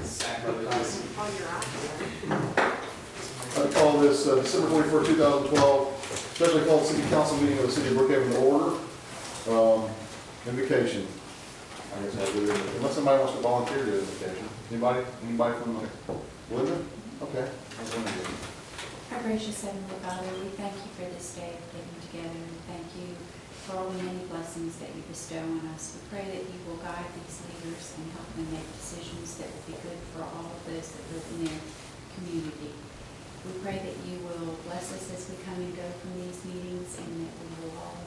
sacrifice. I call this December 21st, 2012, specially called City Council meeting of the City of Brookhaven to order. Invocation. I guess I'll do it, unless somebody wants to volunteer to do invocation. Anybody from Linda? Okay. I'll go ahead. Our gracious Heavenly Father, we thank you for this day of getting together, and thank you for all the many blessings that you bestow on us. We pray that you will guide these leaders and help them make decisions that will be good for all of those that live in their community. We pray that you will bless us as we come and go from these meetings, and that we will all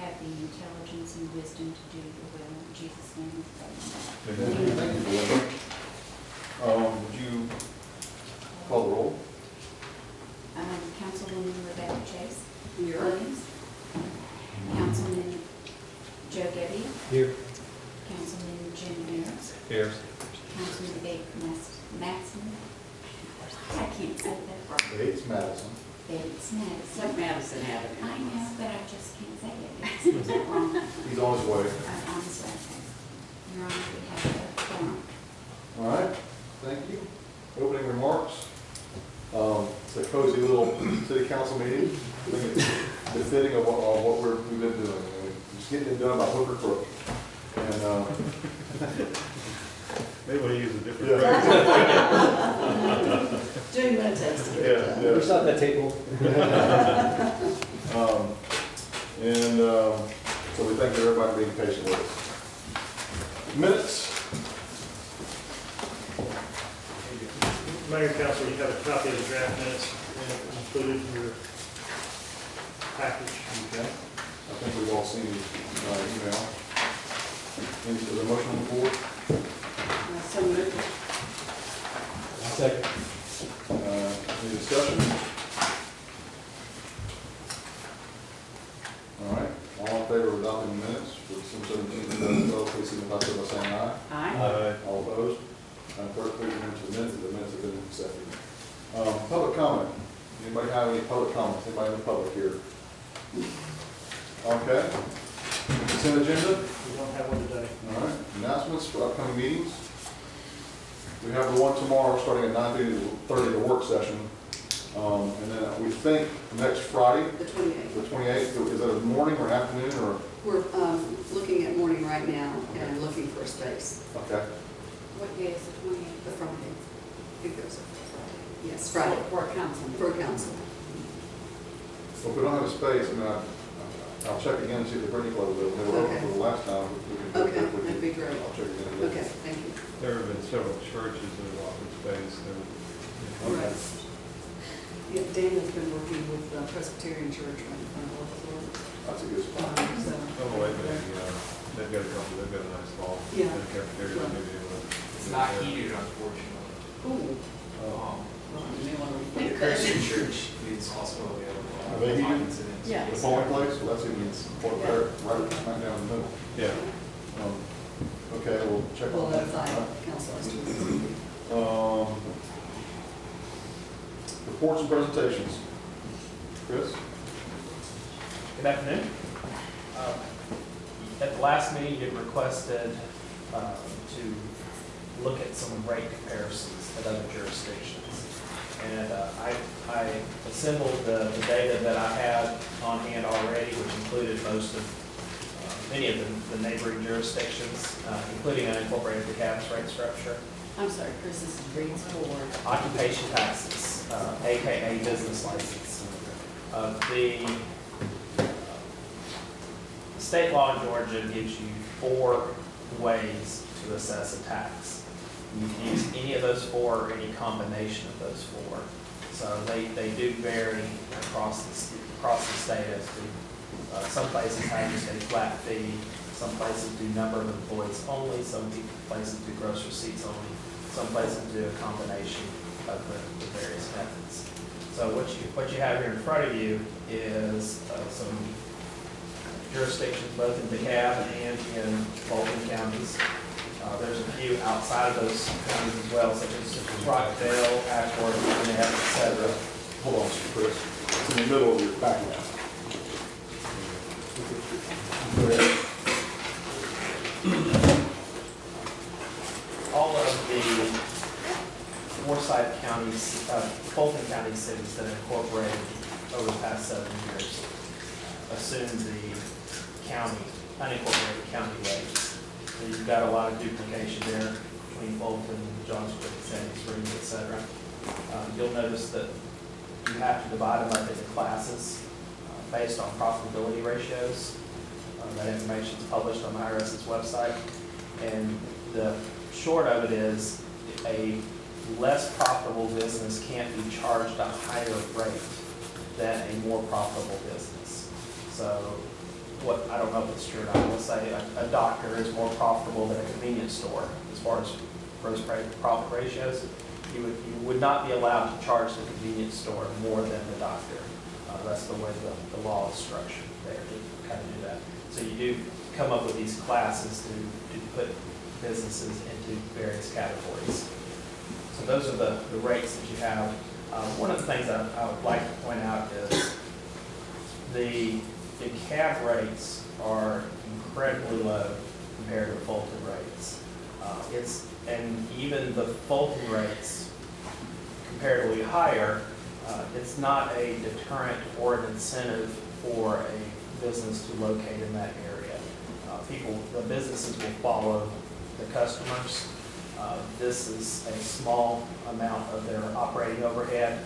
have the intelligence and wisdom to do your will. In Jesus' name we pray. Amen. Thank you, Linda. Would you call the roll? Councilwoman Rebecca Chase. Here. Williams. Councilman Joe Gebbia. Here. Councilman Jim Harris. Here. Councilman Dave Matson. I can't say that right. Bates Madison. Bates Madison. Let Madison have it. I know, but I just can't say it. It's wrong. He's on his way. I'm sorry. Your Honor, we have a quorum. All right, thank you. Opening remarks. It's a cozy little city council meeting. I think it's befitting of what we've been doing. We're just getting it done by hook or crook. And Maybe we'll use a different. yeah. Doing my test. Yeah. We saw that table. So we thank everybody for being patient with us. Minutes. Mayor and Council, you have a copy of the draft minutes included in your package. Okay. I think we've all seen the email. Is there a motion on the board? So moved. Second. Any discussion? All right. All in favor of adopting the minutes for December 17th, 2012, please signify so by saying aye. Aye. All opposed? Clerk, please enter the minutes. The minutes have been accepted. Public comment. Anybody have any public comments? Anybody in the public here? Okay. Consent agenda. We don't have one today. All right. Announcements for upcoming meetings. We have the one tomorrow starting at 9:30 to 30, the work session. And then we think next Friday, The 28th. the 28th, is that a morning or an afternoon or? We're looking at morning right now and looking for a space. Okay. What day is the 28th? The Friday. I think there's a Friday. Yes, Friday. For a council. For a council. Well, if we don't have a space, I mean, I'll check again and see if the Brittany Club is open. They were open Okay. for the last time. We can- Okay, we can- that'd be great. I'll check again. Okay, thank you. There have been several churches that have offered space. Right. Yeah, Daniel's been working with Presbyterian Church on North Florida. That's a good spot. So, Oh, wait, they've got a couple, they've got a nice hall. Yeah. And a cafeteria, maybe. It's not heated, unfortunately. ooh, Um, well, you may want to The rethink that. Christian church is also available. Are they heated? Incidents. Yeah. The polling place, well, that's even, right smack down in the middle. Yeah. Okay, we'll check We'll on that. notify council as to Reports and presentations. Chris? Good afternoon. At the last meeting, you had requested to look at some rate comparisons at other jurisdictions. And I assembled the data that I had on hand already, which included most of, many of the neighboring jurisdictions, including unincorporated DeKalb's rate structure. I'm sorry, Chris, this is Green's Board. Occupation taxes, AKA business license. The state law in Georgia gives you 4 ways to assess a tax. You can use any of those 4 or any combination of those 4. So they do vary across the state as to some places have just a flat fee, some places do number of employees only, some places do gross receipts only, some places do a combination of the various methods. So what you have here in front of you is some jurisdictions both in DeKalb and in Fulton counties. There's a few outside of those counties as well, such as Rockdale, Ashford, Gwinnett, etc. Hold on, Chris. It's in the middle of your background. All of the Forsyth County, Fulton County cities that incorporated over the past 7 years assume the county, unincorporated county rates. So you've got a lot of duplication there between Fulton, Johns Creek, Sandy Springs, et cetera. You'll notice that you have to divide them up into classes based on profitability ratios. That information is published on the IRS's website. And the short of it is a less profitable business can't be charged a higher rate than a more profitable business. So I don't know if it's true or not, let's say a doctor is more profitable than a convenience store as far as gross profit ratios. You would not be allowed to charge the convenience store more than the doctor. That's the way the law is structured there to kind of do that. So you do come up with these classes to put businesses into various categories. So those are the rates that you have. One of the things that I would like to point out is the cab rates are incredibly low compared to the Fulton rates. And even the Fulton rates comparatively higher, it's not a deterrent or an incentive for a business to locate in that area. The businesses will follow the customers. This is a small amount of their operating overhead.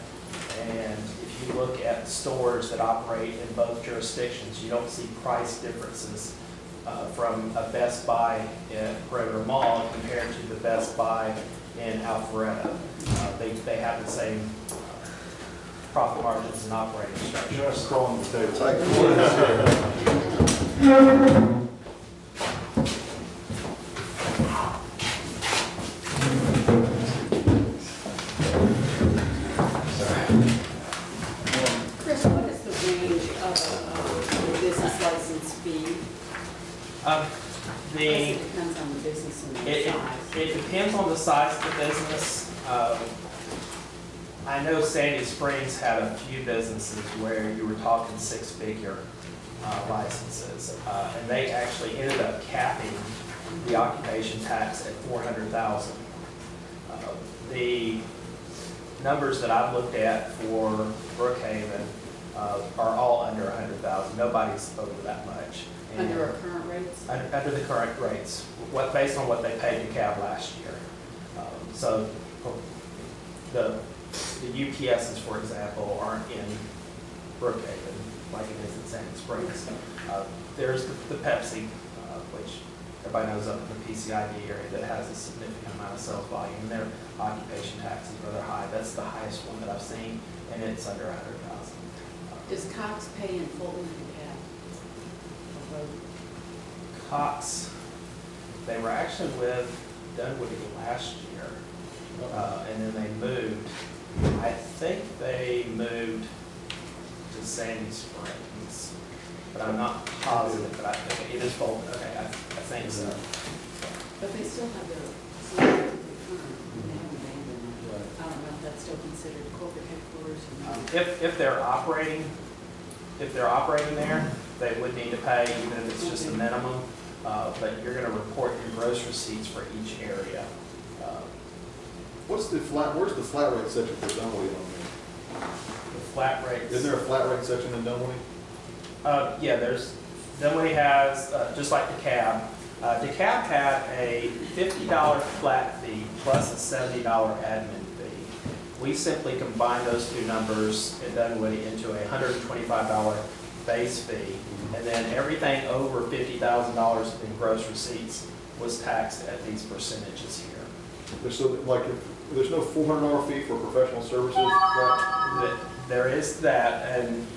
And if you look at stores that operate in both jurisdictions, you don't see price differences from a Best Buy at Perimeter Mall compared to the Best Buy in Alpharetta. They have the same profit margins and operating structure. Just crawling the table. Chris, what is the range of a business license fee? I guess it depends on the business and the size. It depends on the size of the business. I know Sandy Springs had a few businesses where you were talking six-figure licenses, and they actually ended up capping the occupation tax at $400,000. The numbers that I've looked at for Brookhaven are all under $100,000. Nobody's over that much. And Under our current rates? under the current rates, based on what they paid to cab last year. So the UPSs, for example, aren't in Brookhaven like it is in Sandy Springs. There's the Pepsi, which everybody knows up in the PCID area, that has a significant amount of sales volume, and their occupation tax is rather high. That's the highest one that I've seen, and it's under $100,000. Does Cox pay in Fulton and Cap? Cox, they were actually with Dunwoody last year, and then they moved. I think they moved to Sandy Springs, but I'm not positive, but I think it is Fulton. Okay, I think so. But they still have their return, and they haven't abandoned it. I don't know if that's still considered corporate headquarters or not. If they're operating there, they would need to pay, even if it's just a minimum. But you're going to report your gross receipts for each area. Where's the flat rate section for Dunwoody on there? The flat rates. Isn't there a flat rate section in Dunwoody? Yeah, Dunwoody has, just like DeKalb. DeKalb had a $50 flat fee plus a $70 admin fee. We simply combined those two numbers in Dunwoody into a $125 base fee, and then everything over $50,000 in gross receipts was taxed at these percentages here. There's no $400 fee for professional services, right? There is that, and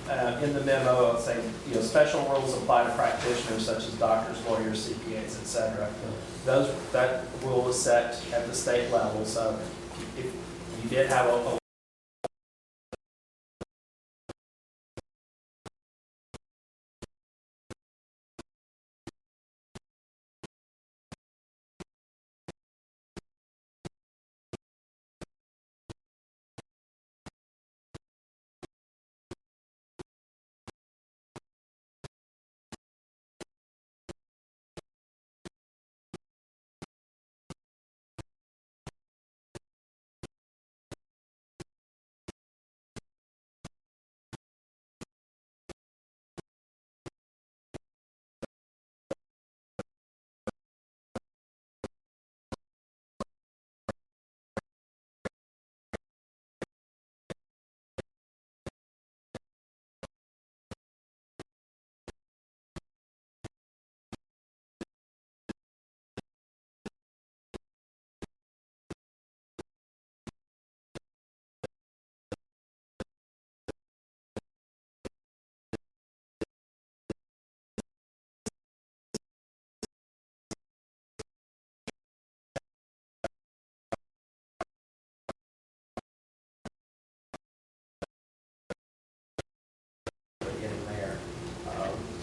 in the memo, I'll say, special rules apply to practitioners such as doctors, lawyers, CPAs, et cetera. That rule is set at the state level, so if you did have a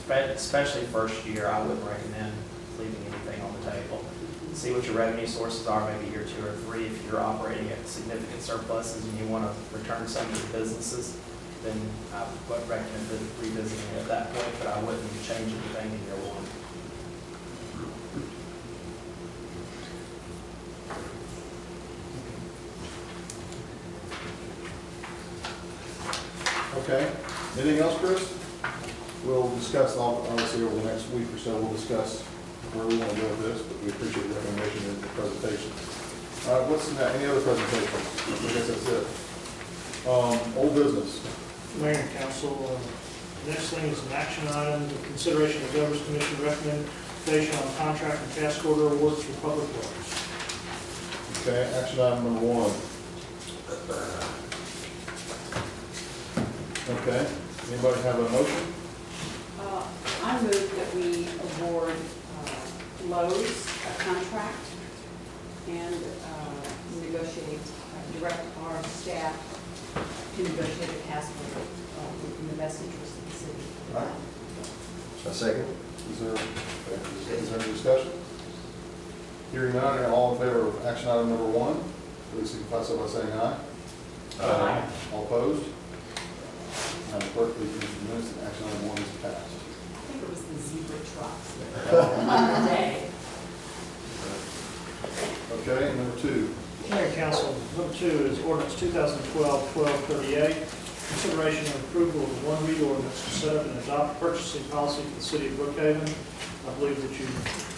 especially first year, I wouldn't recommend leaving anything on the table. See what your revenue sources are, maybe year 2 or 3. If you're operating at significant surpluses and you want to return some to the businesses, then I would recommend revisiting it at that point, but I wouldn't change anything in year 1. Okay, anything else, Chris? We'll discuss, obviously, over the next week or so, we'll discuss where we want to go with this, but we appreciate the recommendation and the presentation. What's next? Any other presentations? I guess that's it. Old business. Mayor and council, next thing is an action item, the consideration of the Governor's Commission recommendation on contract and task order awards for public works. Okay, action item number 1. Okay, anybody have a motion? I move that we award Lowe's a contract and negotiate, direct our staff to negotiate a task order in the best interest of the city. All right. A second? Is there any discussion? Hearing none, all in favor of action item number 1, please signify so by saying aye. Aye. All opposed? Madam Clerk, please read the minutes and action item 1 is passed. I think it was the zebra trucks on the day. Okay, and number 2. Mayor and council, number 2 is ordinance 2012-1238, consideration and approval of one read ordinance to set up and adopt purchasing policy for the city of Brookhaven. I believe that you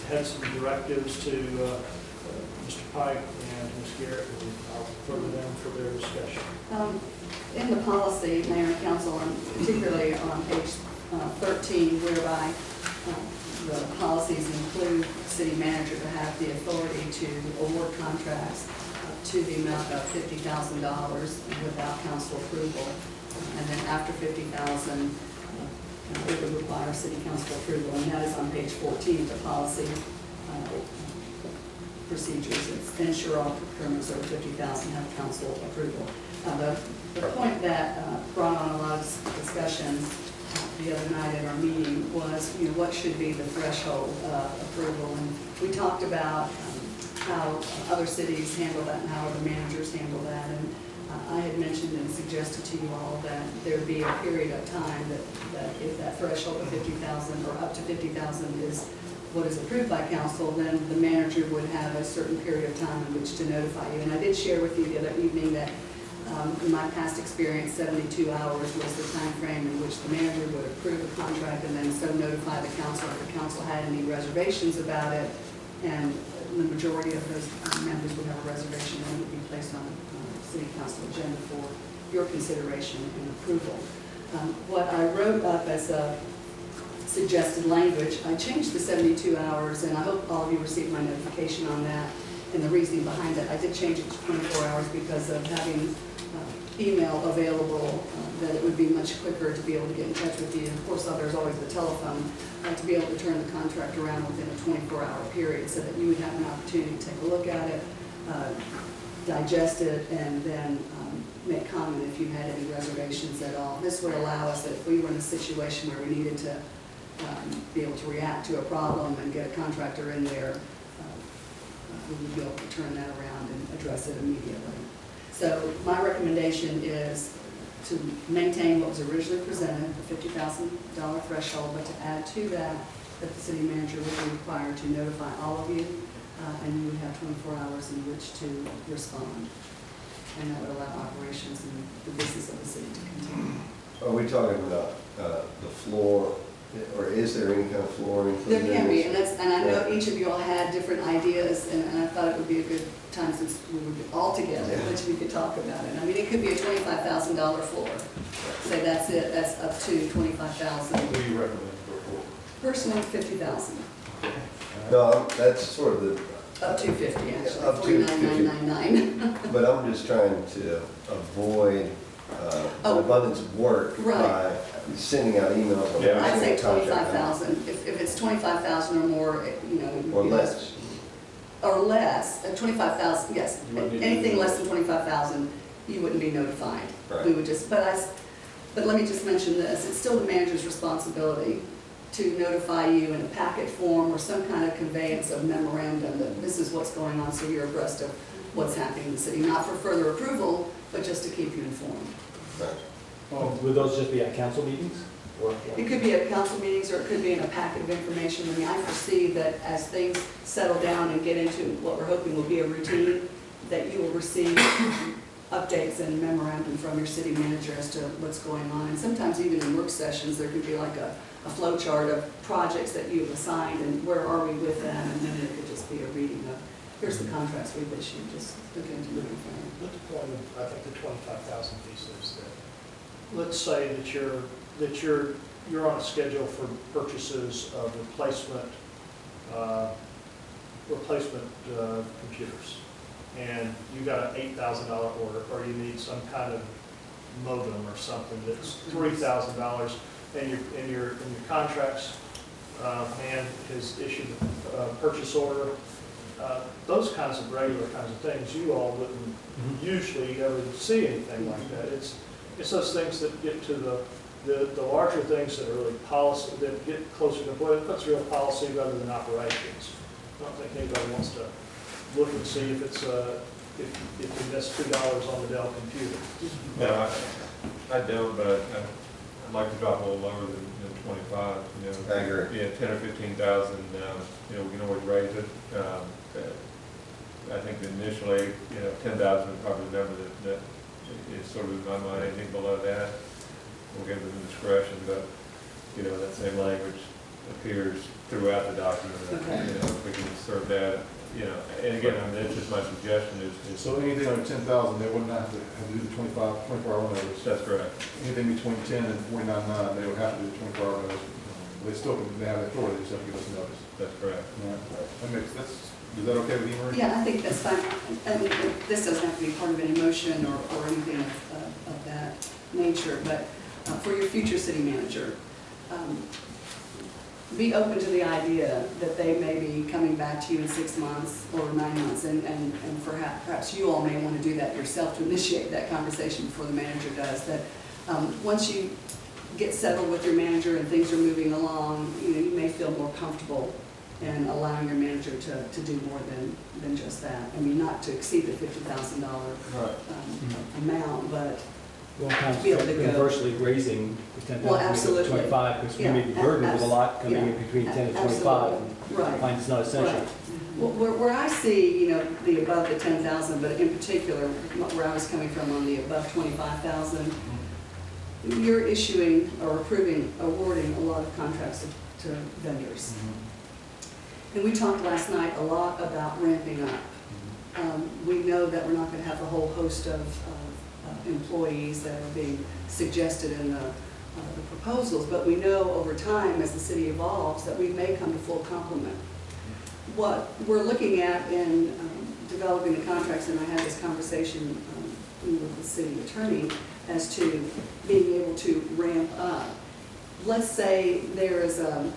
had some directives to Mr. Pike and Ms. Garrett, and I'll refer to them for their discussion. In the policy, Mayor and Council, and particularly on page 13, whereby the policies include the city manager to have the authority to award contracts to the amount of $50,000 without council approval. And then after $50,000, it would require city council approval, and that is on page 14 of the policy procedures. It's ensure all procurements over $50,000 have council approval. The point that brought on a lot of discussion the other night at our meeting was, what should be the threshold of approval? And we talked about how other cities handle that and how other managers handle that. And I had mentioned and suggested to you all that there be a period of time that if that threshold of $50,000 or up to $50,000 is what is approved by council, then the manager would have a certain period of time in which to notify you. And I did share with you the other evening that in my past experience, 72 hours was the time frame in which the manager would approve a contract and then so notify the council if the council had any reservations about it. And the majority of those members would have a reservation and it would be placed on the city council agenda for your consideration and approval. What I wrote up as a suggested language, I changed the 72 hours, and I hope all of you received my notification on that and the reasoning behind it. I did change it to 24 hours because of having email available, that it would be much quicker to be able to get in touch with you. And of course, there's always the telephone, to be able to turn the contract around within a 24-hour period so that you would have an opportunity to take a look at it, digest it, and then make comment if you had any reservations at all. This would allow us that if we were in a situation where we needed to be able to react to a problem and get a contractor in there, we would be able to turn that around and address it immediately. So my recommendation is to maintain what was originally presented, the $50,000 threshold, but to add to that, that the city manager would be required to notify all of you, and you would have 24 hours in which to respond. And that would allow operations and the business of the city to continue. Are we talking about the floor, or is there any kind of flooring? There can be, and I know each of you all had different ideas, and I thought it would be a good time since we would be all together, which we could talk about it. I mean, it could be a $25,000 floor. Say that's it, that's up to $25,000. What do you recommend for a floor? Personally, $50,000. No, that's sort of the, Up to 50, actually, Up to 50. $49,999. but I'm just trying to avoid an abundance of work Right. by sending out emails. on Yeah. every I'd say single contract. 25,000. If it's 25,000 or more, Or less. Or less, 25,000, yes. You wouldn't need to Anything do less that. than 25,000, you wouldn't be notified. Right. We would just, but let me just mention this, it's still the manager's responsibility to notify you in a packet form or some kind of conveyance of memorandum that this is what's going on, so you're abreast of what's happening in the city, not for further approval, but just to keep you informed. Would those just be at council meetings? Or? It could be at council meetings, or it could be in a packet of information. I mean, I foresee that as things settle down and get into what we're hoping will be a routine, that you will receive updates and memorandum from your city manager as to what's going on. And sometimes even in work sessions, there could be like a flow chart of projects that you've assigned and where are we with them, and then it could just be a reading of, here's the contracts we've issued, just looking into moving forward. But the point of, I think the 25,000 piece is that, let's say that you're on a schedule for purchases of replacement computers, and you got an $8,000 order, or you need some kind of modem or something that's $3,000, and your contracts man has issued a purchase order. Those kinds of regular kinds of things, you all wouldn't usually ever see anything like that. It's those things that get to the larger things that are really policy, that get closer to what puts real policy rather than operations. I don't think anybody wants to look and see if it's if you miss $2 on the Dell computer. No, I don't, but I'd like to drop a little lower than 25, you know. I agree. Yeah, 10 or 15,000, you know, we can always raise it. I think initially, you know, 10,000 would probably the number that is sort of in my mind. Anything below that, we'll give them discretion, but, you know, that same language appears throughout the document. Okay. You know, if we can serve that, you know, and again, I mean, that's just my suggestion is. So anything under 10,000, they wouldn't have to do the 24-hour notice. That's correct. Anything between 10 and 49.9, they would have to do the 24-hour notice. They still can, they have the authority, they just have to give us notice. That's correct. Is that okay with you, Marie? Yeah, I think that's fine. I mean, this doesn't have to be part of any motion or anything of that nature, but for your future city manager, be open to the idea that they may be coming back to you in 6 months or 9 months, and perhaps you all may want to do that yourself to initiate that conversation before the manager does. That once you get settled with your manager and things are moving along, you know, you may feel more comfortable in allowing your manager to do more than just that. I mean, not to exceed the $50,000 amount, but Well, kind to be able to of go. conversely raising the 10,000 Well, to absolutely. 25, because we Yeah, may be burdened with a lot coming in yeah, between 10 and 25, and right. find it's not essential. Right. Well, where I see, you know, the above the 10,000, but in particular, where I was coming from on the above 25,000, you're issuing or awarding a lot of contracts to vendors. And we talked last night a lot about ramping up. We know that we're not going to have a whole host of employees that are being suggested in the proposals, but we know over time, as the city evolves, that we may come to full complement. What we're looking at in developing the contracts, and I had this conversation with the city attorney as to being able to ramp up. Let's say there is a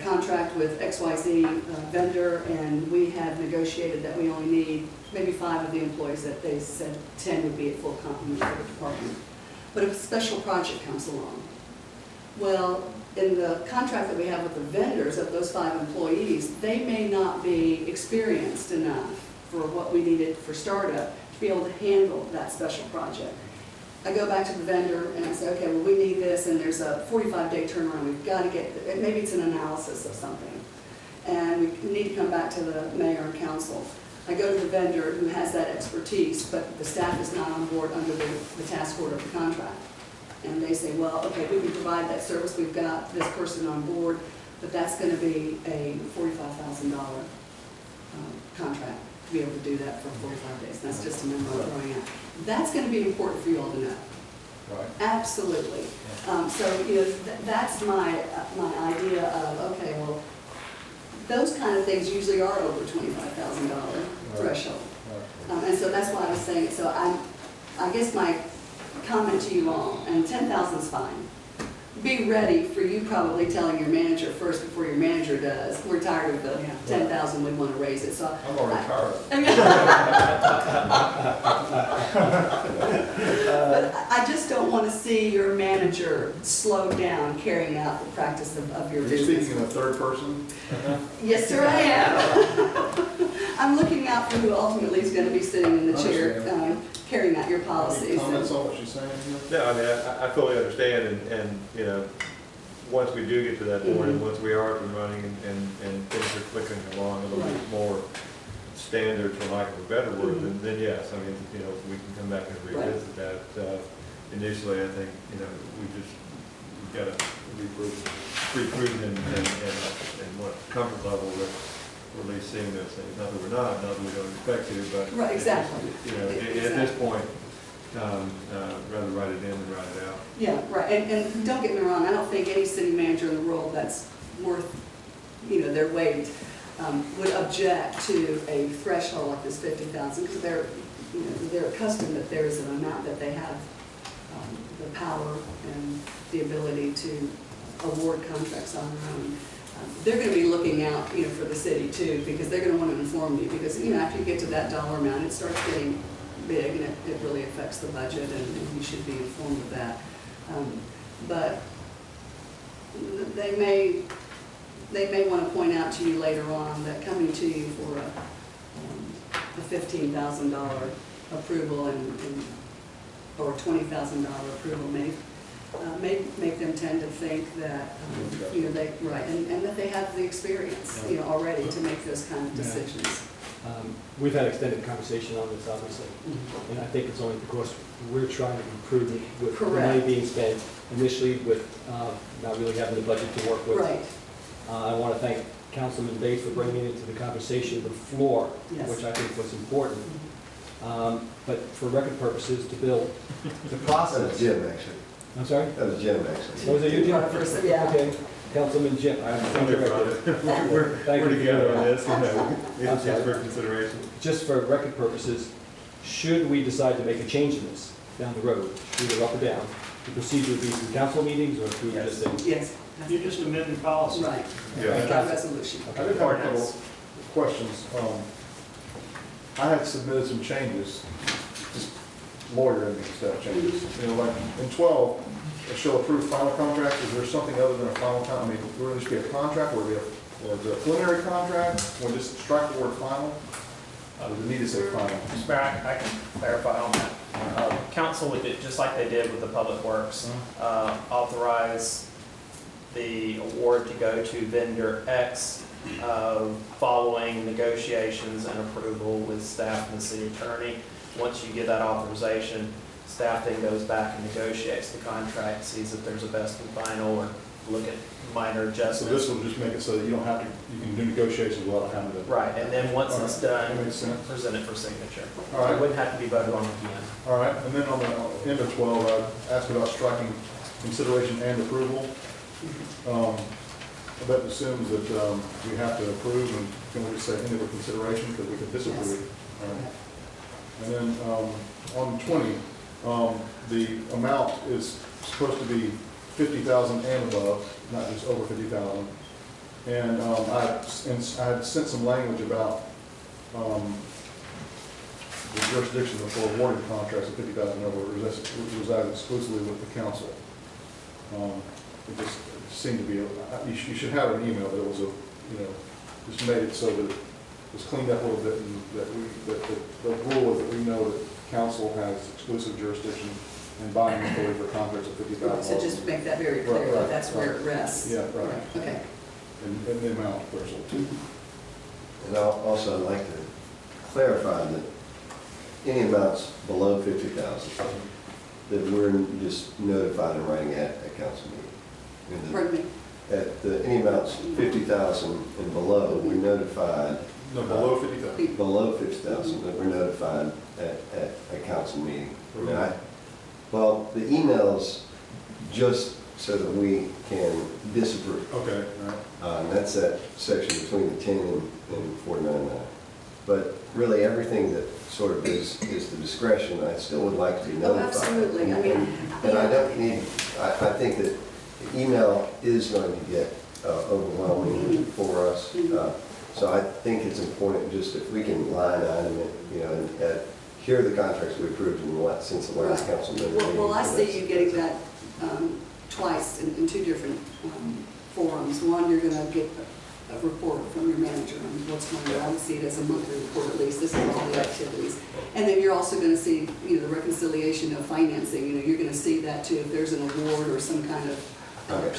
contract with XYZ vendor, and we have negotiated that we only need maybe 5 of the employees, that they said 10 would be at full complement for the department. But if a special project comes along, well, in the contract that we have with the vendors of those 5 employees, they may not be experienced enough for what we needed for startup to be able to handle that special project. I go back to the vendor and I say, okay, well, we need this, and there's a 45-day turnaround. We've got to get, maybe it's an analysis of something, and we need to come back to the mayor and council. I go to the vendor who has that expertise, but the staff is not on board under the task order of the contract. And they say, well, okay, we can provide that service. We've got this person on board, but that's going to be a $45,000 contract to be able to do that for 45 days. That's just a number I'm throwing out. That's going to be important for you all to know. Right. Absolutely. So, you know, that's my idea of, okay, well, those kind of things usually are over $25,000 threshold. And so that's why I was saying, so I guess my comment to you all, and 10,000 is fine. Be ready for you probably telling your manager first before your manager does. We're tired of the 10,000, we want to raise it. So I'm already tired. But I just don't want to see your manager manager slowed down carrying out the practice of your Are you business. speaking in a third person? Yes, sir, I am. I'm looking out for who ultimately is gonna be sitting in the chair, Understand. carrying out your Any policies. comments on what she's saying here? No, I mean, I fully understand, and, you know, once we do get to that point, and once we are up and running, and things are clicking along a little bit Right. more standard, for lack of a better word, then yes, I mean, you know, we can come back and revisit that. Initially, I think, you know, we've got to be prudent and what comfort level with least seeing those things. Not that we're not that we don't expect to, but. Right, exactly. You know, at this point, rather write it in than write it out. Yeah, right, and don't get me wrong, I don't think any city manager in the world that's worth, you know, their weight would object to a threshold like this 50,000, because they're, you know, they're accustomed that there's an amount that they have the power and the ability to award contracts on their own. They're gonna be looking out, you know, for the city too, because they're gonna wanna inform you, because, you know, after you get to that dollar amount, it starts getting big, and it really affects the budget, and you should be informed of that. But they may want to point out to you later on that coming to you for a $15,000 approval or $20,000 approval may make them tend to think that, you know, and that they have the experience, you know, already to make those kind of decisions. We've had extended conversation on this, obviously, and I think it's only because we're trying to be prudent with the money being spent initially with not really having the budget to work with. Right. I want to thank Councilman Bates for bringing into the conversation the floor, Yes. which I think was important. But for record purposes, to build the That was process. Jim, actually. I'm sorry? That was Jim, actually. Was it you, Jim? First, yeah. Okay, Councilman Jim. I'm We're together on this, you know, it's just for consideration. Just for record purposes, should we decide to make a change in this down the road, either up or down, the procedure would be through council meetings or through just a... Yes. You just amended policy. Right. Yeah. By resolution. I did have a couple of questions. I had submitted some changes, just lawyer stuff changes. You know, like in 12, it shall approve final contract. Is there something other than a final contract? I mean, would it just be a contract, or is it a preliminary contract? Or just strike the word final? Or does it need to say final? Mr. Mayor, I can clarify on that. Council would, just like they did with the Public Works, authorize the award to go to vendor X following negotiations and approval with staff and the city attorney. Once you get that authorization, staff then goes back and negotiates the contract, sees if there's a best and final, or look at minor So adjustments. this will just make it so that you don't have to, you can do negotiations without having to. Right, and then once All it's right, done, that makes sense. present it for signature. All right. It wouldn't have to be voted on again. All right, and then on the end of 12, I asked about striking consideration and approval. That assumes that we have to approve, and can we just say end of consideration, because we can disapprove? All right. And then on 20, the amount is supposed to be 50,000 and above, not just over 50,000. And I had sent some language about the jurisdiction for awarding contracts of 50,000 and over resides exclusively with the council. It just seemed to be, you should have an email that it was just made it so that it was cleaned up a little bit, and that the rule is that we know that council has exclusive jurisdiction and binding authority for contracts of 50,000. So just make that very clear, Right, that that's where it rests. Yeah, right. Okay. And the amount, first of all. And also, I'd like to clarify that any amounts below 50,000, that we're just notified in writing at a council meeting. And Pardon me? any amounts 50,000 and below, we're notified. No, below 50,000. Below 50,000, that we're notified at a council meeting. Well, the emails just so that we can disapprove. Okay, all right. And that's that section between the 10 and 499. But really, everything that sort of is the discretion, I still would like to be Oh, notified. absolutely. I mean, And I don't need, I think that the email is going to get overwhelming for us. So I think it's important just if we can line item it, and here are the contracts we approved since the last council member meeting. well, I see you getting that twice in two different forums. One, you're gonna get a report from your manager on what's going on. I would see it as a monthly report at least. This is all the activities. And then you're also gonna see, you know, the reconciliation of financing. You know, you're gonna see that too, if there's an award or some kind of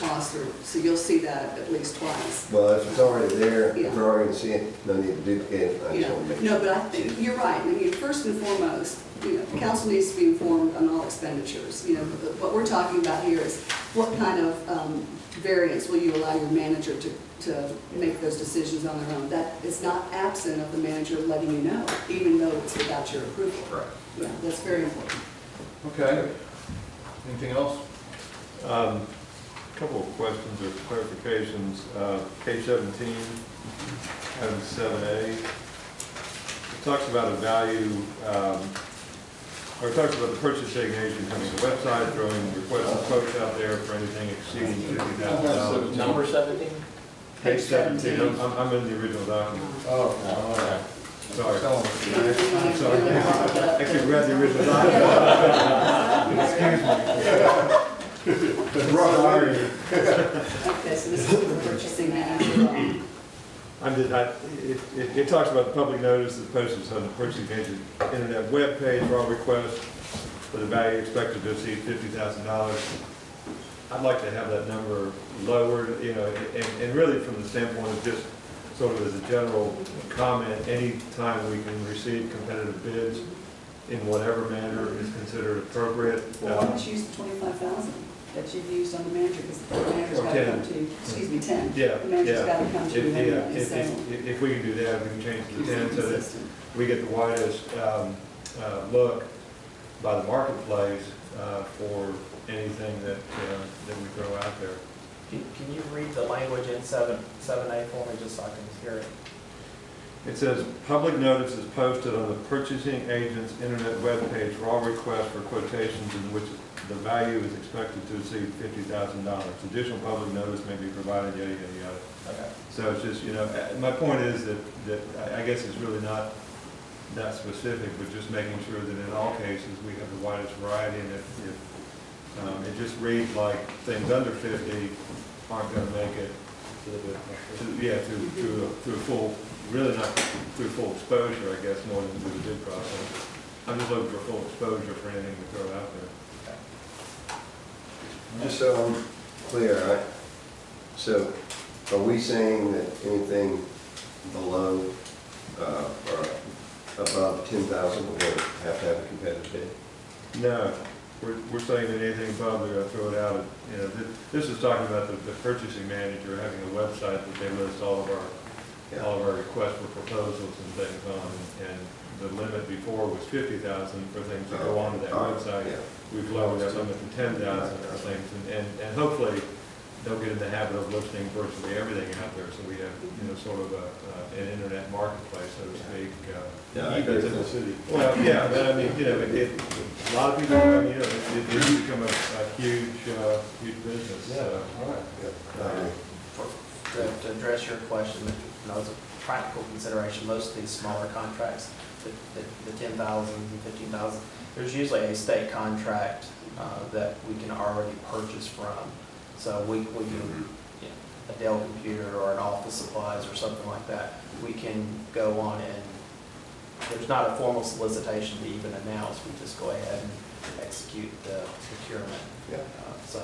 cost, or, so you'll see that at least twice. Well, if it's already there, Yeah. if we're already gonna see it, no need to duplicate it. I just want to make No, sure. but I think, you're right. I mean, first and foremost, you know, the council needs to be informed on all expenditures. You know, what we're talking about here is what kind of variance will you allow your manager to make those decisions on their own? That is not absent of the manager letting you know, even though it's without your approval. Correct. Yeah, that's very important. Okay. Anything else? Couple of questions or clarifications. Page 17, item 7A. It talks about a value, or it talks about the purchasing agent having a website, throwing requests and quotes out there for anything exceeding $50,000. Number 17? Page 17, I'm in the original document. Oh, all right. Sorry. Tell them. I'm sorry. Actually read the original document. Sorry. Okay, so this is the purchasing manager. It talks about the public notice that's posted on the purchasing agent internet webpage for all requests for the value expected to exceed $50,000. I'd like to have that number lowered, you know, and really from the standpoint of just sort of as a general comment, any time we can receive competitive bids in whatever manner is considered appropriate. Well, why don't you use the 25,000 that you've used on the manager, because the manager's Or got to 10. come to you, excuse me, 10. Yeah, The manager's yeah. got to come to you anyway, so. If we can do that, we can change it to 10 so that Consistent. we get the widest look by the marketplace for anything that we throw out there. Can you read the language in 7A for me, just so I can hear it? It says, public notice is posted on the purchasing agent's internet webpage for all requests for quotations in which the value is expected to exceed $50,000. Additional public notice may be provided, yada, yada, yada. Okay. So it's just, you know, my point is that I guess it's really not that specific, but just making sure that in all cases we have the widest variety, and if it just reads like things under 50 aren't going to make it, through a full, really not through full exposure, I guess, more than through the bid process. I'm just looking for full exposure for anything we throw out there. Just so I'm clear, right? So are we saying that anything below or above 10,000 we're going to have a competitive bid? No, we're saying that anything above, they're going to throw it out. You know, this is talking about the purchasing manager having a website that they list all of our requests for proposals and things on, and the limit before was 50,000 for things to go onto that website. Yeah. We've lowered that limit to 10,000 for things, and hopefully they'll get in the habit of listing virtually everything out there, so we have, you know, sort of an internet marketplace, so to speak. Yeah, I agree. Well, yeah, but I mean, you know, a lot of people, I mean, you know, it has become a huge business. Yeah, all right. To address your question, you know, as a practical consideration, most of these smaller contracts, the 10,000 and 15,000, there's usually a state contract that we can already purchase from. So we can, you know, a Dell computer or an office supplies or something like that, we can go on and there's not a formal solicitation to even announce. We just go ahead and execute the procurement. Yeah. So